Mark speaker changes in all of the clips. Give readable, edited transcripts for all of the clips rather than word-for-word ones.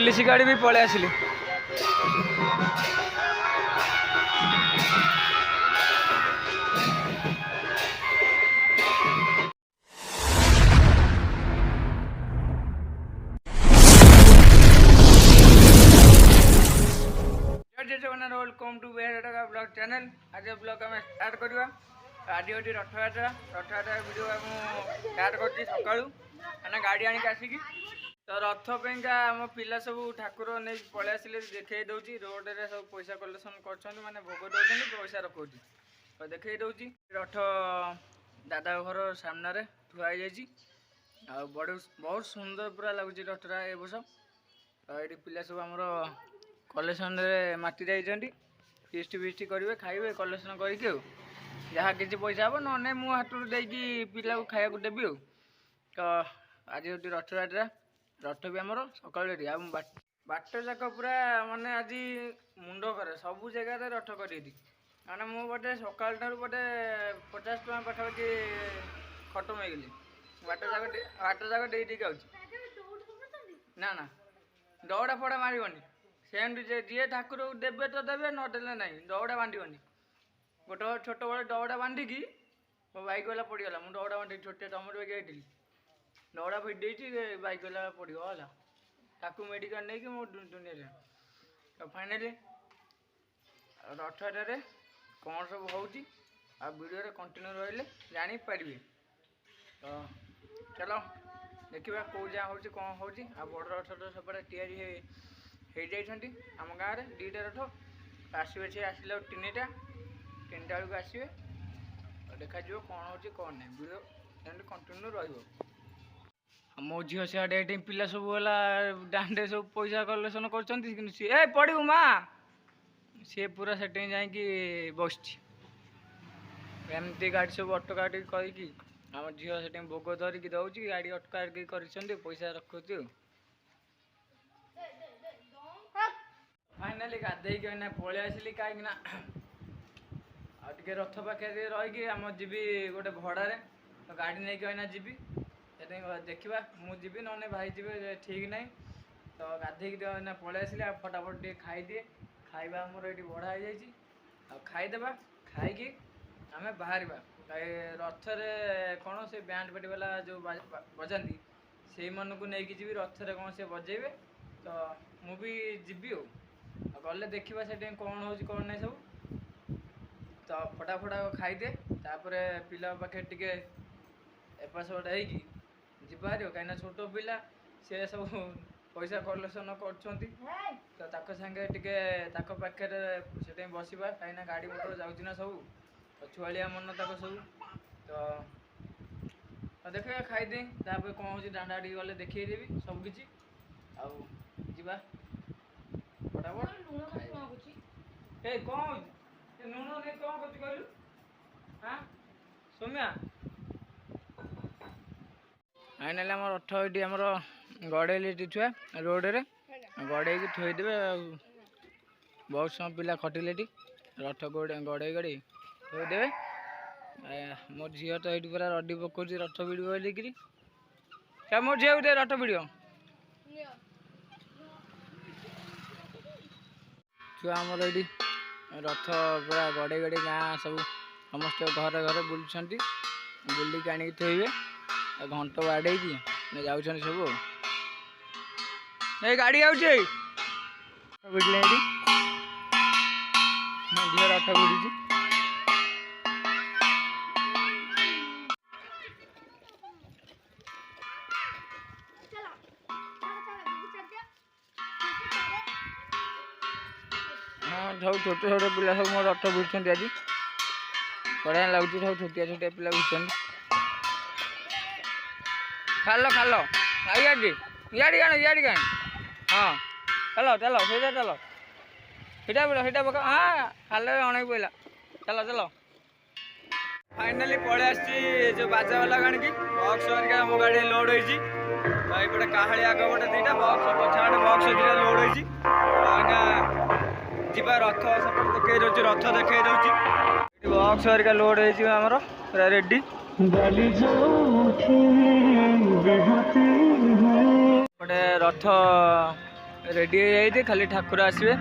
Speaker 1: Police गाड़ी भी पलि आसिली। Welcome to blog channel. आज ब्लॉग आम स्टार्ट करवा। आज हूँ रथयात्रा वीडियो स्टार्ट कर सका मैंने गाड़ी आनिक आसिक तो रथ पेगा आम पिला सब ठाकुर नहीं पलि आसिले देखई दूसरी रोड रे सब पैसा कलेक्शन कर माने भोग दौरान पैसा रखुची तो देखई दूसरी रथ दादा घर सामने थुआ बड़ बहुत सुंदर पूरा लगुच रथटा ए वर्ष तो ये पिला सब आमर कलेक्शन माति जाइए फिस्ट फिस्ट करेंगे खाइबे कलेक्शन करके जहाँ किसी पैसा हम ना मु हाथ देकी पिला को खाया देवी तो आज हूँ रथयात्रा रथ भी आमर सकाल बाट जाक पूरा माने आज मुंड करे सबू जगह रथ कर मैंने मु बोटे सकाल ठार बोटे 50 टका पाखापाखि खटम हो गली बाट जाक दे ना ना दौड़ा फड़ा मारबनी सेमती जी ठाकुर देवे तो देवे नदेले ना दौड़ा बांधबनी गोटे छोट बड़े दौड़ा बांधिकी मो बैक वाला पड़गला मुझे दौड़ा बांधी छोटे टमर बैग आई दौड़ा भिड़ी बैक वाला पड़गला ताकू मेडिकल नहीं कि मो दुनिया तो फाइनाली रथयात्रा कौन सब होती वीडियो कंटिन्यू रही जापारे तो चलो देखा कौ जहाँ हो कौन हो बड़ रथ तो सब तैयारी हो आम गाँव में दुईटा रथ आसवे सी आसिले तीन टा बेलू आसवे देखा कौन हो कौन नहीं वीडियो कंटिन्यू रही मो झील सियाड़े पिला सब है डांडे सब पैसा कलेक्शन कर पड़ू माँ सी पूरा से जाकि बस एमती गाड़ी सब अटका अटकी करके आम झील से भोग धरिकी दौर गाड़ी अटका अटकी कर पैसा रखुची फाइनाली गाधेक पलि आसिली कहीं टे रथ पाखे रही आम जी गोटे भड़े तो गाड़ी नहीं कहना जी देखा मुझे ना भाई जी ठीक ना तो गाधेक पलि आसिली फटाफट टे खाईदिए खाଇବା आमर ये बढ़ा हो खाईदेवा खाई आम बाहर रथरे कौन से बैंड पार्टी वाला जो बजाती से मन को लेकिन जी रथरे कौन से बजेबे तो मुझे जीवी गले देखा से कौन हो कौन नहीं सब तो फटाफट खाईदे तापर पिला पाखे टे एपट होगी कहीं छोट पिला सी सब पैसा कलेक्शन कर सागे टे पाखे से बसवा कहीं गाड़ी मोटर जाऊँ सब तो छुआलिया मन तक सब तो देखा खाईदे कौन हो डांडा टी गले देखदेवी सबकि आवा फटाफट ए कौन नुन नहीं कौन कर कहलु हाँ सौम्या फाइनाली आम रथ ये आमर गड़े छुआ रोड रे गड़े थोदेवे बहुत समय पिला खटिले रथ गड़े गड़े थोदेवे मो झील तो ये पूरा रडी पकाउे रथ भिड़ बोलिकी क्या मो झील दे रथ भिड़ छुआ आमर ये रथ पूरा गड़े गड़े गाँ सब समस्त घर घर बुलूँ बुलिक आणिक थोबे घंट बाड़े जाऊँ सब ये गाड़ी आउे भिड़े झील रथ भिड़ी हाँ सब छोट छोट पिला सब मो रथ भिड़ुं आज बढ़िया लगुच सब छोटिया छोटिया पिला भिड़ुं खाल खाल इाड़ी कण इाड़ी कण हाँ चलो चलो सीधा चलो सीटा पका हाँ खाल अण पड़ा चलो चलो फाइनाली पलि आसी जो बाजा वाला गाड़ी की बक्स आम गाड़ी लोड होपटे काहाड़ी आग पटे दुईटा बक्स पछाड़े बक्स दुटा लोड हो जीवा रथ देखे दौर रथ देखे दौर बक्स हरिका लोड होमर पूरा रेडी गोटे रथ रेडी हो जाइए खाली ठाकुर आसवे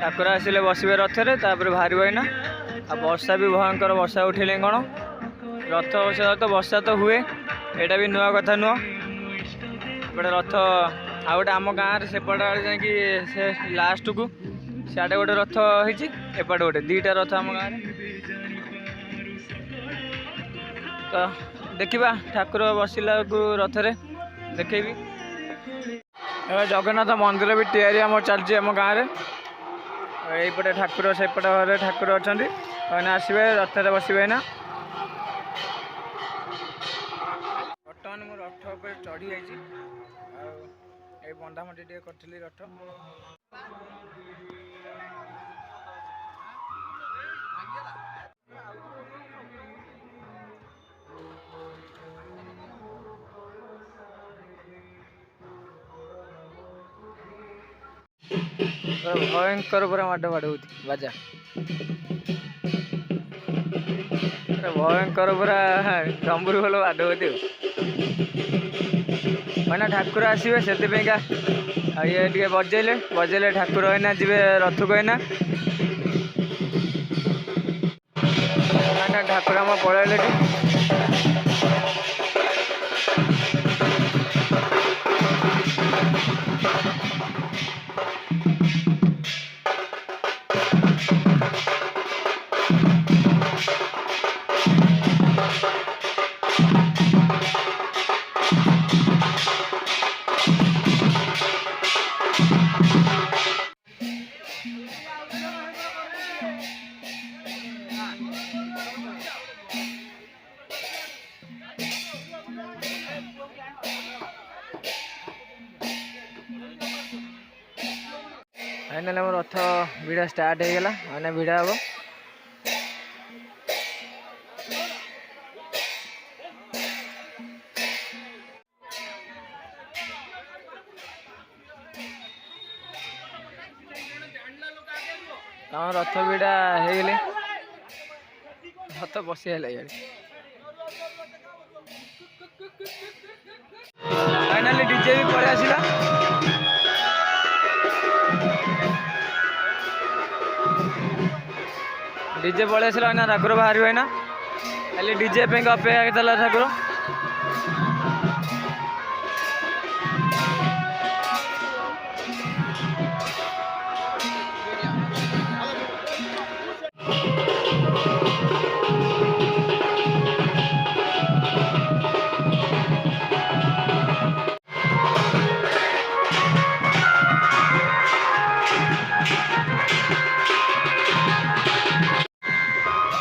Speaker 1: ठाकुर आसिले बसवे रथरे तापर बाहर एना आ वर्षा भी भयंकर वर्षा उठेले कौन रथ बसा तो वर्षा तो हुए यहाँ भी नुआ कथा नुह एपटे रथ आ गए आम गाँव सेपट आड़े जा लास्ट को सियाड़े गोटे रथ होती एपटे गोटे दीटा रथ आम गाँव तो देखा ठाकुर बसला को रथरे देखेबी जगन्नाथ मंदिर भी तैयारी आम चलती आम गाँव में यहीपटे ठाकुर सेपटे घरे ठाकुर अच्छा आसवे रथ बसवे ना बर्तमान मु रथ पर चढ़ी जाइए बंधामटी टे करी रथ भयंकर पूरा माड माड़ होती बाजा भयंकर पूरा डम्बुर भल माड होती मैंने ठाकुर आसवे से ये बजेले बजेले ठाकुर होना जी रथ को होना ठाकुर आम पलैले फाइनाल आम रथ भिड़ा स्टार्ट हो गला मैंने भिड़ा हम आम रथ भिड़ा हो गले रथ बसी है फाइनाली डीजे भी पड़े आसला डीजे पड़े आसला ना ठाकुर बाहर ना खाली डीजे पे अपेक्षा करता ठाकुर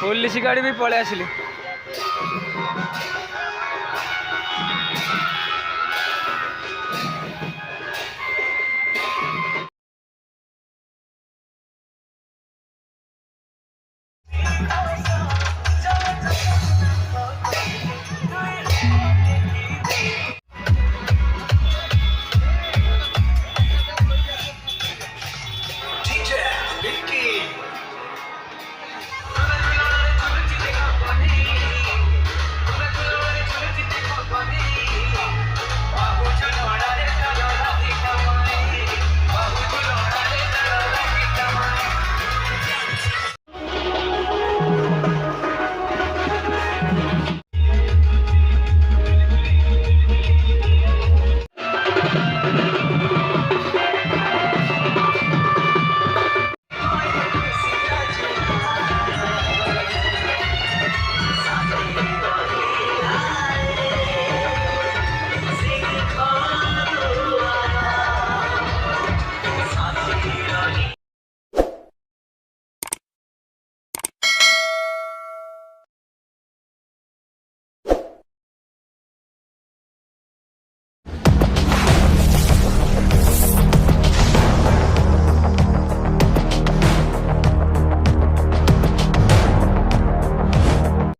Speaker 1: पुलिस गाड़ी भी पड़े आसिली